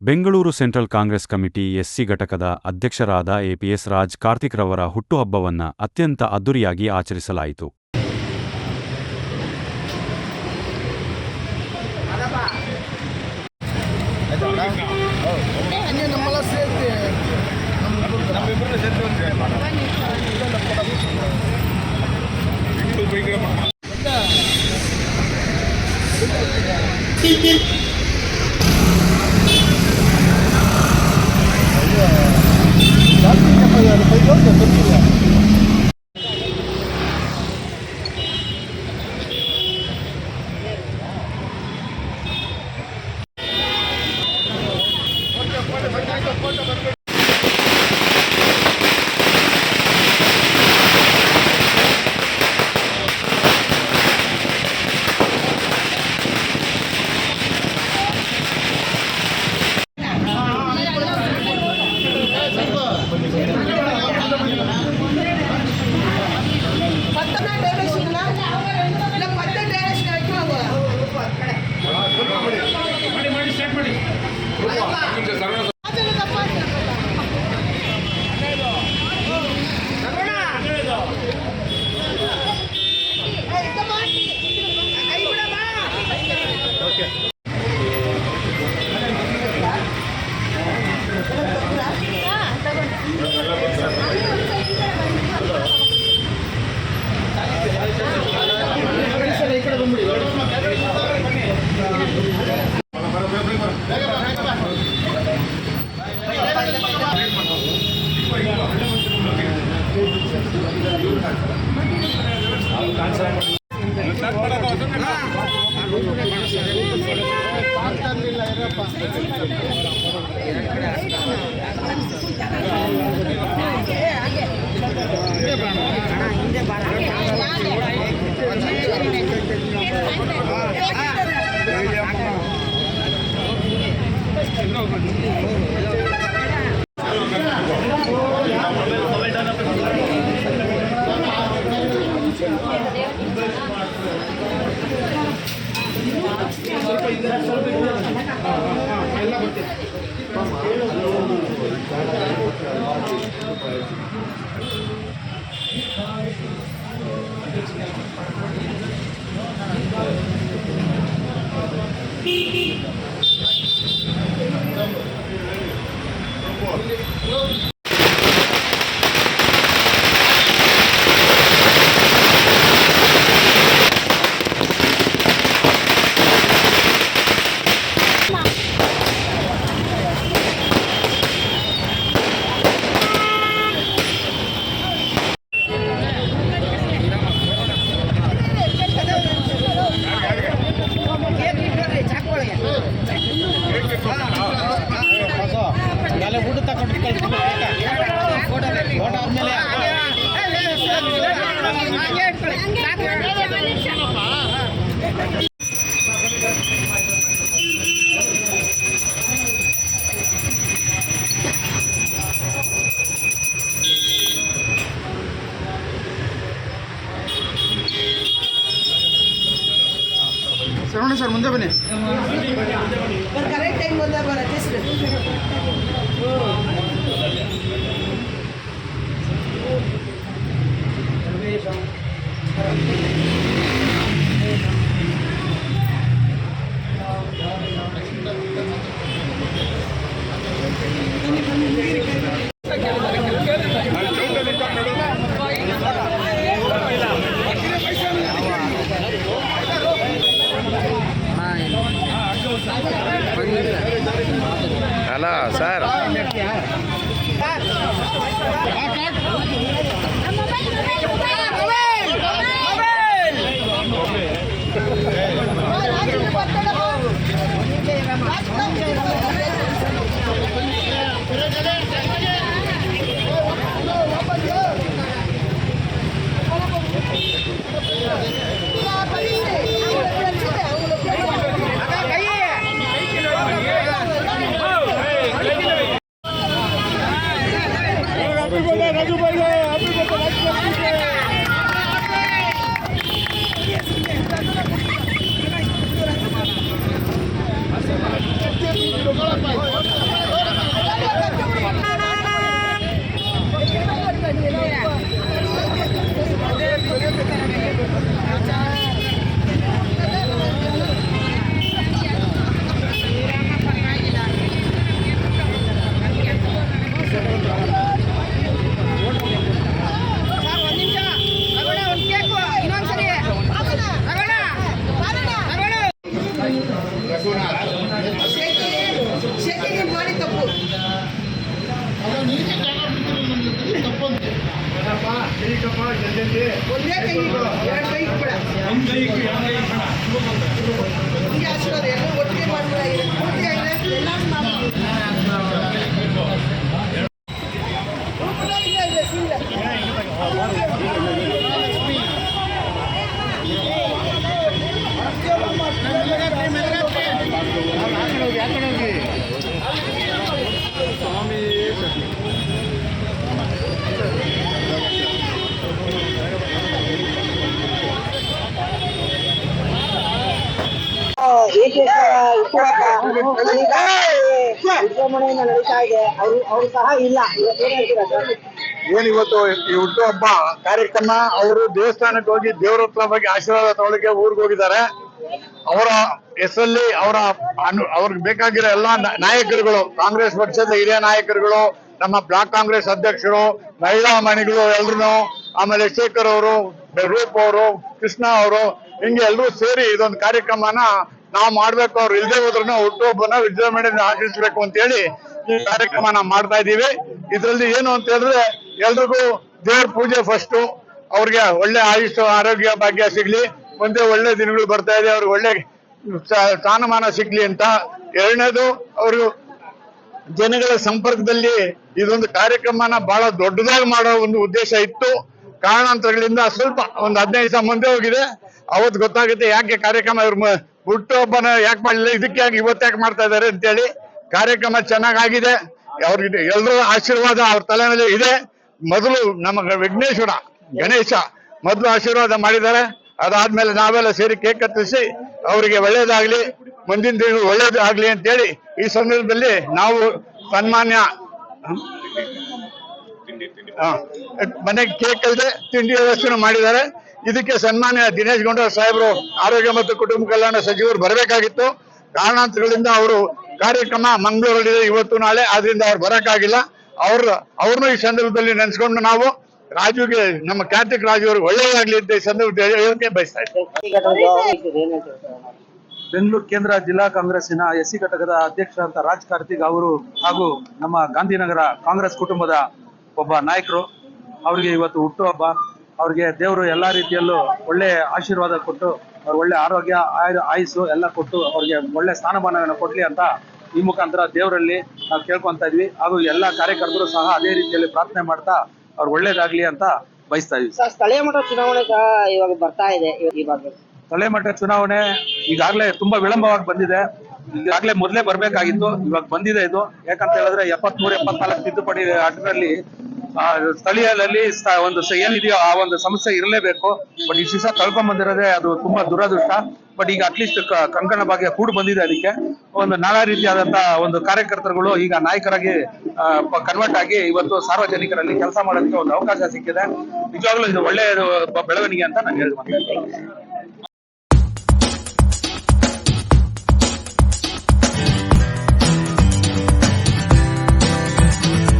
Bengaluru central Congress committee SC ಘಟಕದ ಅಧ್ಯಕ್ಷರಾದ APS Raj Karthik ರವರ ಹುಟ್ಟುಹಬ್ಬವನ್ನು ಅತ್ಯಂತ ಅದ್ದೂರಿಯಾಗಿ ಆಚರಿಸಲಾಯಿತು. ಸರ್ ಮುಂದೆ ಬನ್ನಿ. ಕರೆಕ್ಟ್ ಟೈಮ್ ಬಂದಾಗ ಅಲ್ಲ ಸರ್ ಒಂದೇ ಕೈ ಎರಡು ಕೈ ಬೇಡ ಹಿಂಗೆ ಆಶೀರ್ವಾದ ಎಲ್ಲ ಒಟ್ಟಿಗೆ ಮಾಡ್ಬೋದಾಗಿದೆ ಪೂರ್ತಿ ಆಗಿದೆ ಎಲ್ಲ ವಿಜೃಂಭಣೆಯಿಂದ ನಡೀತಾ ಇದೆ. ಅವರು ಸಹ ಇಲ್ಲ. ಏನಿವತ್ತು ಈ ಹುಟ್ಟು ಹಬ್ಬ ಕಾರ್ಯಕ್ರಮ ಅವರು ದೇವಸ್ಥಾನಕ್ಕೆ ಹೋಗಿ ದೇವರ ಹತ್ರ ಬಗ್ಗೆ ಆಶೀರ್ವಾದ ತಗೊಳ್ಳಿಕ್ಕೆ ಊರಿಗೆ ಹೋಗಿದ್ದಾರೆ. ಅವರ ಹೆಸರಲ್ಲಿ ಅವ್ರಿಗೆ ಬೇಕಾಗಿರೋ ಎಲ್ಲಾ ನಾಯಕರುಗಳು, ಕಾಂಗ್ರೆಸ್ ಪಕ್ಷದ ಹಿರಿಯ ನಾಯಕರುಗಳು, ನಮ್ಮ ಬ್ಲಾಕ್ ಕಾಂಗ್ರೆಸ್ ಅಧ್ಯಕ್ಷರು, ಮಹಿಳಾ ಮಣಿಗಳು ಎಲ್ರು, ಆಮೇಲೆ ಶೇಖರ್ ಅವರು, ರೂಪ್ ಅವರು, ಕೃಷ್ಣ ಅವರು, ಹಿಂಗೆ ಎಲ್ರೂ ಸೇರಿ ಇದೊಂದು ಕಾರ್ಯಕ್ರಮನ ನಾವು ಮಾಡ್ಬೇಕು. ಅವ್ರು ಇಲ್ದೇ ಹೋದ್ರೂ ಹುಟ್ಟುಹಬ್ಬನ ವಿಜೃಂಭಣೆಯಿಂದ ಆಚರಿಸ್ಬೇಕು ಅಂತ ಹೇಳಿ ಈ ಕಾರ್ಯಕ್ರಮನ ಮಾಡ್ತಾ ಇದೀವಿ. ಇದ್ರಲ್ಲಿ ಏನು ಅಂತ ಹೇಳಿದ್ರೆ ಎಲ್ರಿಗೂ ದೇವ್ರ ಪೂಜೆ ಫಸ್ಟ್, ಅವ್ರಿಗೆ ಒಳ್ಳೆ ಆಯುಷ್ ಆರೋಗ್ಯ ಭಾಗ್ಯ ಸಿಗ್ಲಿ, ಮುಂದೆ ಒಳ್ಳೆ ದಿನಗಳು ಬರ್ತಾ ಇದೆ, ಅವ್ರಿಗೆ ಒಳ್ಳೆ ಸ್ಥಾನಮಾನ ಸಿಗ್ಲಿ ಅಂತ. ಎರಡನೇದು ಅವರು ಜನಗಳ ಸಂಪರ್ಕದಲ್ಲಿ ಇದೊಂದು ಕಾರ್ಯಕ್ರಮನ ಬಹಳ ದೊಡ್ಡದಾಗಿ ಮಾಡೋ ಒಂದು ಉದ್ದೇಶ ಇತ್ತು. ಕಾರಣಾಂತರಗಳಿಂದ ಸ್ವಲ್ಪ ಒಂದು 15 ದಿವಸ ಮುಂದೆ ಹೋಗಿದೆ. ಅವತ್ತು ಗೊತ್ತಾಗುತ್ತೆ ಯಾಕೆ ಕಾರ್ಯಕ್ರಮ ಇವ್ರ ಹುಟ್ಟು ಹಬ್ಬನ ಯಾಕೆ ಮಾಡಲಿಲ್ಲ, ಇದಕ್ಕೆ ಯಾಕೆ ಇವತ್ತಾಕೆ ಮಾಡ್ತಾ ಇದ್ದಾರೆ ಅಂತೇಳಿ. ಕಾರ್ಯಕ್ರಮ ಚೆನ್ನಾಗಿದೆ. ಅವ್ರಿಗೆ ಎಲ್ಲರ ಆಶೀರ್ವಾದ ಅವ್ರ ತಲೆ ಮೇಲೆ ಇದೆ. ಮೊದಲು ನಮ್ಮ ವಿಘ್ನೇಶ್ವರ ಗಣೇಶ ಮೊದಲು ಆಶೀರ್ವಾದ ಮಾಡಿದ್ದಾರೆ. ಅದಾದ್ಮೇಲೆ ನಾವೆಲ್ಲ ಸೇರಿ ಕೇಕ್ ಕತ್ತರಿಸಿ ಅವರಿಗೆ ಒಳ್ಳೇದಾಗ್ಲಿ, ಮುಂದಿನ ದಿನ ಒಳ್ಳೇದಾಗ್ಲಿ ಅಂತೇಳಿ ಈ ಸಂದರ್ಭದಲ್ಲಿ ನಾವು ಸನ್ಮಾನ್ಯ ಮನೆಗೆ ಕೇಕ್ ಅಲ್ಲದೆ ತಿಂಡಿ ವ್ಯವಸ್ಥೆ ಮಾಡಿದ್ದಾರೆ. ಇದಕ್ಕೆ ಸನ್ಮಾನ್ಯ ದಿನೇಶ್ ಗುಂಡೂರಾವ್ ಸಾಹೇಬರು ಆರೋಗ್ಯ ಮತ್ತು ಕುಟುಂಬ ಕಲ್ಯಾಣ ಸಚಿವರು ಬರಬೇಕಾಗಿತ್ತು. ಕಾರಣಾಂತರಗಳಿಂದ ಅವರು ಕಾರ್ಯಕ್ರಮ ಮಂಗಳೂರಲ್ಲಿದೆ ಇವತ್ತು ನಾಳೆ, ಆದ್ರಿಂದ ಅವ್ರು ಬರಕ್ಕಾಗಿಲ್ಲ. ಅವ್ರನ್ನೂ ಈ ಸಂದರ್ಭದಲ್ಲಿ ನೆನೆಸ್ಕೊಂಡು ನಾವು ರಾಜುಗೆ, ನಮ್ಮ ಕಾರ್ತಿಕ್ ರಾಜು ಅವ್ರಿಗೆ ಒಳ್ಳೆಯದಾಗ್ಲಿ ಅಂತ ಈ ಸಂದರ್ಭದಲ್ಲಿ ಹೇಳಕ್ಕೆ ಬಯಸ್ತಾ ಇದ್ದೀನಿ. ಬೆಂಗಳೂರು ಕೇಂದ್ರ ಜಿಲ್ಲಾ ಕಾಂಗ್ರೆಸ್ಸಿನ ಎಸ್ಸಿ ಘಟಕದ ಅಧ್ಯಕ್ಷರಾದ ರಾಜ್ ಕಾರ್ತಿಕ್ ಅವರು ಹಾಗೂ ನಮ್ಮ ಗಾಂಧಿನಗರ ಕಾಂಗ್ರೆಸ್ ಕುಟುಂಬದ ಒಬ್ಬ ನಾಯಕರು, ಅವರಿಗೆ ಇವತ್ತು ಹುಟ್ಟುಹಬ್ಬ. ಅವ್ರಿಗೆ ದೇವರು ಎಲ್ಲಾ ರೀತಿಯಲ್ಲೂ ಒಳ್ಳೆ ಆಶೀರ್ವಾದ ಕೊಟ್ಟು, ಅವ್ರ ಒಳ್ಳೆ ಆರೋಗ್ಯ ಆಯುಸ್ಸು ಎಲ್ಲ ಕೊಟ್ಟು ಅವ್ರಿಗೆ ಒಳ್ಳೆ ಸ್ಥಾನಮಾನವನ್ನು ಕೊಡ್ಲಿ ಅಂತ ಈ ಮುಖಾಂತರ ದೇವರಲ್ಲಿ ನಾವು ಕೇಳ್ಕೊಂತ ಇದ್ವಿ. ಹಾಗೂ ಎಲ್ಲಾ ಕಾರ್ಯಕರ್ತರು ಸಹ ಅದೇ ರೀತಿಯಲ್ಲಿ ಪ್ರಾರ್ಥನೆ ಮಾಡ್ತಾ ಅವ್ರು ಒಳ್ಳೇದಾಗ್ಲಿ ಅಂತ ಬಯಸ್ತಾ ಇದ್ವಿ. ಸ್ಥಳೀಯ ಮಟ್ಟ ಚುನಾವಣೆ ಸಹ ಇವಾಗ ಬರ್ತಾ ಇದೆ. ಈ ಭಾಗದಲ್ಲಿ ಸ್ಥಳೀಯ ಮಟ್ಟ ಚುನಾವಣೆ ಈಗಾಗಲೇ ತುಂಬಾ ವಿಳಂಬವಾಗಿ ಬಂದಿದೆ. ಈಗಾಗಲೇ ಮೊದಲೇ ಬರ್ಬೇಕಾಗಿತ್ತು, ಇವಾಗ ಬಂದಿದೆ ಇದು. ಯಾಕಂತ ಹೇಳಿದ್ರೆ 73-74 ತಿದ್ದುಪಡಿ ಅದರಲ್ಲಿ ಸ್ಥಳೀಯದಲ್ಲಿ ಒಂದು ಏನಿದೆಯೋ ಆ ಒಂದು ಸಮಸ್ಯೆ ಇರಲೇಬೇಕು. ಬಟ್ ಈ ದಿವಸ ಕಳ್ಕೊಂಡ್ ಬಂದಿರೋದೇ ಅದು ತುಂಬಾ ದುರದೃಷ್ಟ. ಬಟ್ ಈಗ ಅಟ್ಲೀಸ್ಟ್ ಕಂಕಣ ಭಾಗ್ಯ ಕೂಡ ಬಂದಿದೆ. ಅದಕ್ಕೆ ಒಂದು ನಾನಾ ರೀತಿಯಾದಂತಹ ಒಂದು ಕಾರ್ಯಕರ್ತರುಗಳು ಈಗ ನಾಯಕರಾಗಿ ಕನ್ವರ್ಟ್ ಆಗಿ ಇವತ್ತು ಸಾರ್ವಜನಿಕರಲ್ಲಿ ಕೆಲಸ ಮಾಡೋದಕ್ಕೆ ಒಂದು ಅವಕಾಶ ಸಿಕ್ಕಿದೆ. ನಿಜವಾಗ್ಲೂ ಇದು ಒಳ್ಳೆಯ ಬೆಳವಣಿಗೆ ಅಂತ ನಾನು ಹೇಳ್ತೀನಿ.